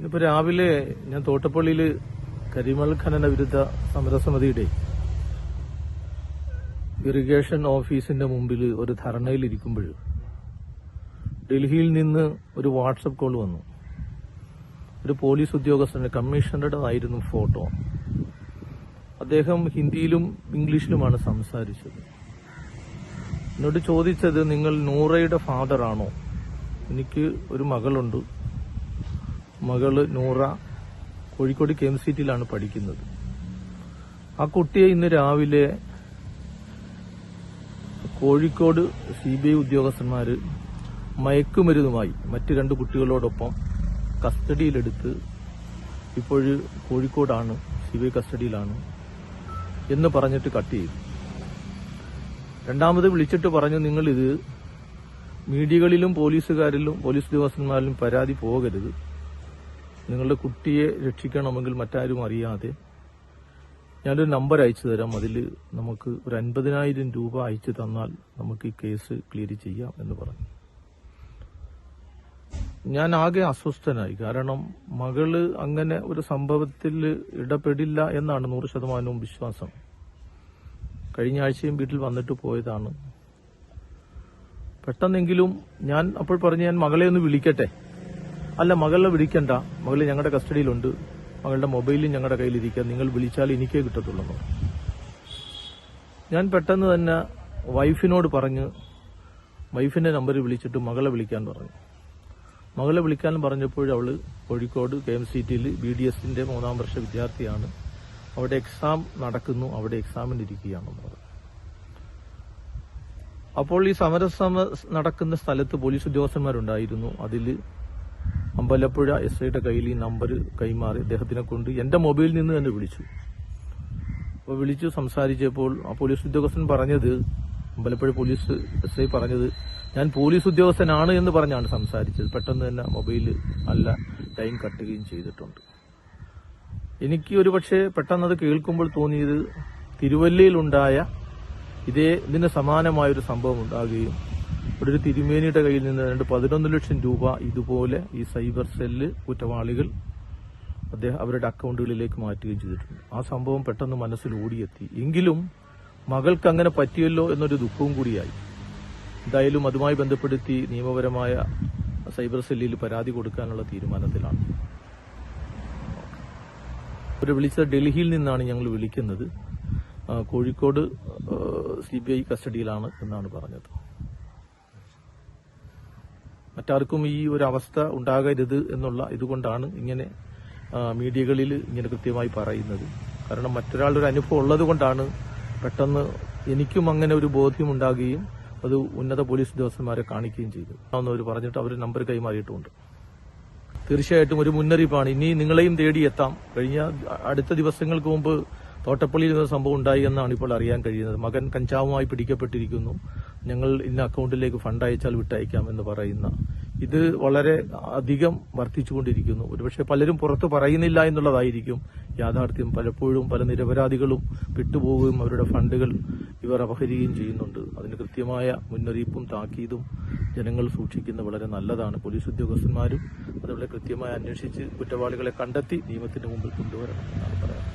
ഇന്നിപ്പോ രാവിലെ ഞാൻ തോട്ടപ്പള്ളിയിൽ കരിമണൽ ഖനന വിരുദ്ധ സമരസമിതിയുടെ ഇറിഗേഷൻ ഓഫീസിന്റെ മുമ്പിൽ ഒരു ധർണയിലിരിക്കുമ്പോൾ ഡൽഹിയിൽ നിന്ന് ഒരു വാട്സപ്പ് കോൾ വന്നു. ഒരു പോലീസ് ഉദ്യോഗസ്ഥന്റെ കമ്മീഷണറുടേതായിരുന്നു ഫോട്ടോ. അദ്ദേഹം ഹിന്ദിയിലും ഇംഗ്ലീഷിലുമാണ് സംസാരിച്ചത്. എന്നോട് ചോദിച്ചത്, നിങ്ങൾ നൂറയുടെ ഫാദറാണോ? എനിക്ക് ഒരു മകളുണ്ട്. മകള് നൂറ കോഴിക്കോട് KMCT പഠിക്കുന്നത്. ആ കുട്ടിയെ ഇന്ന് രാവിലെ കോഴിക്കോട് CBI ഉദ്യോഗസ്ഥന്മാര് മയക്കുമരുന്നുമായി മറ്റ് 2 കുട്ടികളോടൊപ്പം കസ്റ്റഡിയിലെടുത്ത് ഇപ്പോൾ കോഴിക്കോടാണ്, CBI കസ്റ്റഡിയിലാണ് എന്ന് പറഞ്ഞിട്ട് കട്ട് ചെയ്തു. രണ്ടാമത് വിളിച്ചിട്ട് പറഞ്ഞു, നിങ്ങളിത് മീഡിയകളിലും പോലീസുകാരിലും പോലീസ് ഉദ്യോഗസ്ഥന്മാരിലും പരാതി പോകരുത്. നിങ്ങളുടെ കുട്ടിയെ രക്ഷിക്കണമെങ്കിൽ മറ്റാരും അറിയാതെ ഞാനൊരു നമ്പർ അയച്ചു തരാം. അതിൽ നമുക്ക് ഒരു 50,000 രൂപ അയച്ചു തന്നാൽ നമുക്ക് ഈ കേസ് ക്ലിയർ ചെയ്യാം എന്ന് പറഞ്ഞു. ഞാൻ ആകെ അസ്വസ്ഥനായി. കാരണം മകള് അങ്ങനെ ഒരു സംഭവത്തിൽ ഇടപെടില്ല എന്നാണ് 100% വിശ്വാസം. കഴിഞ്ഞ ആഴ്ചയും വീട്ടിൽ വന്നിട്ട് പോയതാണ്. പെട്ടെന്നെങ്കിലും ഞാൻ അപ്പോൾ പറഞ്ഞു, ഞാൻ മകളെ ഒന്ന് വിളിക്കട്ടെ. അല്ല, മകളെ വിളിക്കണ്ട, മകള് ഞങ്ങളുടെ കസ്റ്റഡിയിലുണ്ട്, മകളുടെ മൊബൈലും ഞങ്ങളുടെ കയ്യിലിരിക്കുക, നിങ്ങൾ വിളിച്ചാൽ എനിക്കേ കിട്ടത്തുള്ളൂ. ഞാൻ പെട്ടെന്ന് തന്നെ വൈഫിനോട് പറഞ്ഞ് വൈഫിന്റെ നമ്പർ വിളിച്ചിട്ട് മകളെ വിളിക്കാൻ പറഞ്ഞു. മകളെ വിളിക്കാൻ പറഞ്ഞപ്പോൾ അവള് കോഴിക്കോട് KMCTയിൽ BDSന്റെ 3ാം വർഷ വിദ്യാർത്ഥിയാണ്. അവിടെ എക്സാം നടക്കുന്നു, അവിടെ എക്സാമിനിരിക്കുകയാണെന്ന് പറഞ്ഞു. അപ്പോൾ ഈ സമരം നടക്കുന്ന സ്ഥലത്ത് പോലീസ് ഉദ്യോഗസ്ഥന്മാരുണ്ടായിരുന്നു. അതിൽ അമ്പലപ്പുഴ SIയുടെ കയ്യിൽ ഈ നമ്പർ കൈമാറി അദ്ദേഹത്തിനെ കൊണ്ട് എന്റെ മൊബൈലിൽ നിന്ന് തന്നെ വിളിച്ചു. അപ്പോൾ വിളിച്ചു സംസാരിച്ചപ്പോൾ ആ പോലീസ് ഉദ്യോഗസ്ഥൻ പറഞ്ഞത്, അമ്പലപ്പുഴ പോലീസ് SI പറഞ്ഞത്, ഞാൻ പോലീസ് ഉദ്യോഗസ്ഥനാണ് എന്ന് പറഞ്ഞാണ് സംസാരിച്ചത്. പെട്ടെന്ന് തന്നെ മൊബൈൽ അല്ല ലൈൻ കട്ടുകയും ചെയ്തിട്ടുണ്ട്. എനിക്ക് ഒരുപക്ഷെ പെട്ടെന്നത് കേൾക്കുമ്പോൾ തോന്നിയത്, തിരുവല്ലയിലുണ്ടായ ഇതിന് സമാനമായൊരു സംഭവം ഉണ്ടാകുകയും ഒരു തിരുമേനിയുടെ കയ്യിൽ നിന്ന് 11 ലക്ഷം രൂപ ഇതുപോലെ ഈ സൈബർ സെല്ല് കുറ്റവാളികൾ അവരുടെ അക്കൗണ്ടുകളിലേക്ക് മാറ്റുകയും ചെയ്തിട്ടുണ്ട്. ആ സംഭവം പെട്ടെന്ന് മനസ്സിൽ ഓടിയെത്തി. എങ്കിലും മകൾക്ക് അങ്ങനെ പറ്റിയല്ലോ എന്നൊരു ദുഃഖവും കൂടിയായി. എന്തായാലും അതുമായി ബന്ധപ്പെടുത്തി നിയമപരമായ സൈബർ സെല്ലിൽ പരാതി കൊടുക്കാനുള്ള തീരുമാനത്തിലാണ്. ഒരു വിളിച്ചത് ഡൽഹിയിൽ നിന്നാണ് ഞങ്ങൾ വിളിക്കുന്നത്. കോഴിക്കോട് CBI കസ്റ്റഡിയിലാണ് എന്നാണ് പറഞ്ഞത്. മറ്റാർക്കും ഈ ഒരു അവസ്ഥ ഉണ്ടാകരുത് എന്നുള്ള ഇതുകൊണ്ടാണ് ഇങ്ങനെ മീഡിയകളിൽ ഇങ്ങനെ കൃത്യമായി പറയുന്നത്. കാരണം മറ്റൊരാളുടെ ഒരു അനുഭവം ഉള്ളത് കൊണ്ടാണ് പെട്ടെന്ന് എനിക്കും അങ്ങനെ ഒരു ബോധ്യം ഉണ്ടാകുകയും അത് ഉന്നത പോലീസ് ഉദ്യോഗസ്ഥന്മാരെ കാണിക്കുകയും ചെയ്തു. അവർ പറഞ്ഞിട്ട് അവർ നമ്പർ കൈമാറിയിട്ടുമുണ്ട്. തീർച്ചയായിട്ടും ഒരു മുന്നറിയിപ്പാണ്. ഇനി നിങ്ങളെയും തേടിയെത്താം. കഴിഞ്ഞ അടുത്ത ദിവസങ്ങൾക്ക് മുമ്പ് തോട്ടപ്പള്ളിയിൽ ഒരു സംഭവം ഉണ്ടായി എന്നാണ് ഇപ്പോൾ അറിയാൻ കഴിയുന്നത്. മകൻ കഞ്ചാവുമായി പിടിക്കപ്പെട്ടിരിക്കുന്നു, ഞങ്ങൾ ഇന്ന അക്കൗണ്ടിലേക്ക് ഫണ്ട് അയച്ചാൽ വിട്ടയക്കാം എന്ന് പറയുന്ന ഇത് വളരെ അധികം വർദ്ധിച്ചുകൊണ്ടിരിക്കുന്നു. ഒരുപക്ഷെ പലരും പുറത്ത് പറയുന്നില്ല എന്നുള്ളതായിരിക്കും യാഥാർത്ഥ്യം. പലപ്പോഴും പല നിരപരാധികളും വിട്ടുപോകുകയും അവരുടെ ഫണ്ടുകൾ ഇവർ അപഹരിക്കുകയും ചെയ്യുന്നുണ്ട്. അതിന് കൃത്യമായ മുന്നറിയിപ്പും താക്കീതും ജനങ്ങൾ സൂക്ഷിക്കുന്നത് വളരെ നല്ലതാണ്. പോലീസ് ഉദ്യോഗസ്ഥന്മാരും അതുപോലെ കൃത്യമായി അന്വേഷിച്ച് കുറ്റവാളികളെ കണ്ടെത്തി നിയമത്തിന് മുമ്പിൽ കൊണ്ടുവരണം എന്നാണ് പറയാറ്.